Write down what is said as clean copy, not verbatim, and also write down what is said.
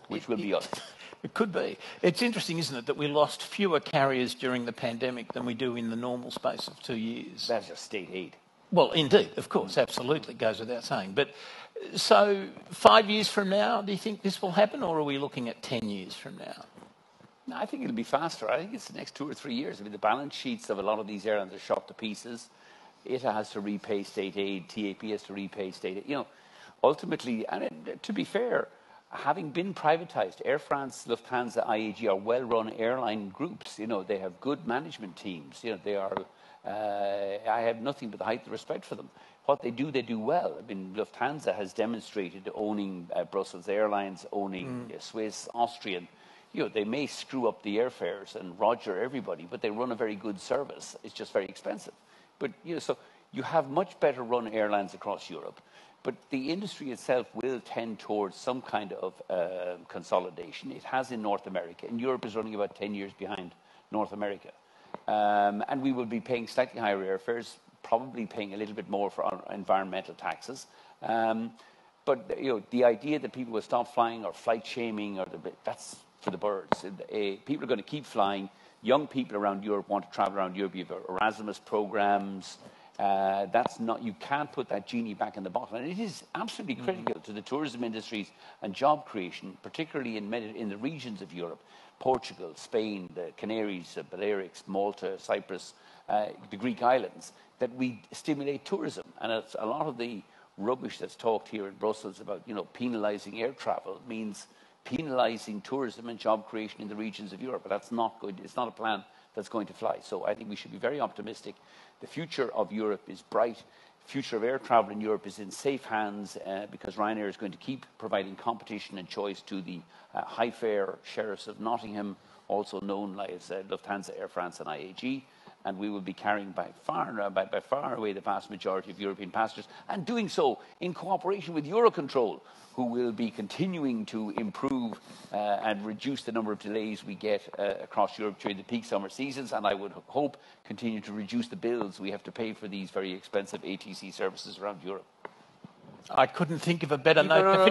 which will be us. It could be. It's interesting, isn't it, that we lost fewer carriers during the pandemic than we do in the normal space of 2 years. That's just state aid. Well, indeed, of course, absolutely, goes without saying. But so 5 years from now, do you think this will happen, or are we looking at 10 years from now? No, I think it'll be faster. I think it's the next 2 or 3 years. I mean, the balance sheets of a lot of these airlines are shot to pieces. ITA has to repay state aid. TAP has to repay state aid. You know, ultimately, and to be fair, having been privatised, Air France, Lufthansa, IAG are well-run airline groups. You know, they have good management teams. You know, they are. I have nothing but the height of respect for them. What they do well. I mean, Lufthansa has demonstrated owning Brussels Airlines, owning Swiss, Austrian. You know, they may screw up the airfares and roger everybody, but they run a very good service. It's just very expensive. But, you know, so you have much better run airlines across Europe. But the industry itself will tend towards some kind of consolidation. It has in North America. And Europe is running about 10 years behind North America. And we will be paying slightly higher airfares, probably paying a little bit more for our environmental taxes. But, you know, the idea that people will stop flying or flight shaming, that's for the birds. People are going to keep flying. Young people around Europe want to travel around Europe. You have Erasmus programs. That's not, you can't put that genie back in the bottle. And it is absolutely critical to the tourism industries and job creation, particularly in the regions of Europe. Portugal, Spain, the Canaries, Balearics, Malta, Cyprus, the Greek islands, that we stimulate tourism. And it's a lot of the rubbish that's talked here in Brussels about, you know, penalising air travel means penalising tourism and job creation in the regions of Europe. But that's not good. It's not a plan that's going to fly. So I think we should be very optimistic. The future of Europe is bright. The future of air travel in Europe is in safe hands because Ryanair is going to keep providing competition and choice to the high-fare sheriffs of Nottingham, also known as Lufthansa, Air France and IAG. And we will be carrying by far away the vast majority of European passengers, and doing so in cooperation with Eurocontrol, who will be continuing to improve and reduce the number of delays we get across Europe during the peak summer seasons, and I would hope continue to reduce the bills we have to pay for these very expensive ATC services around Europe. I couldn't think of a better note to finish.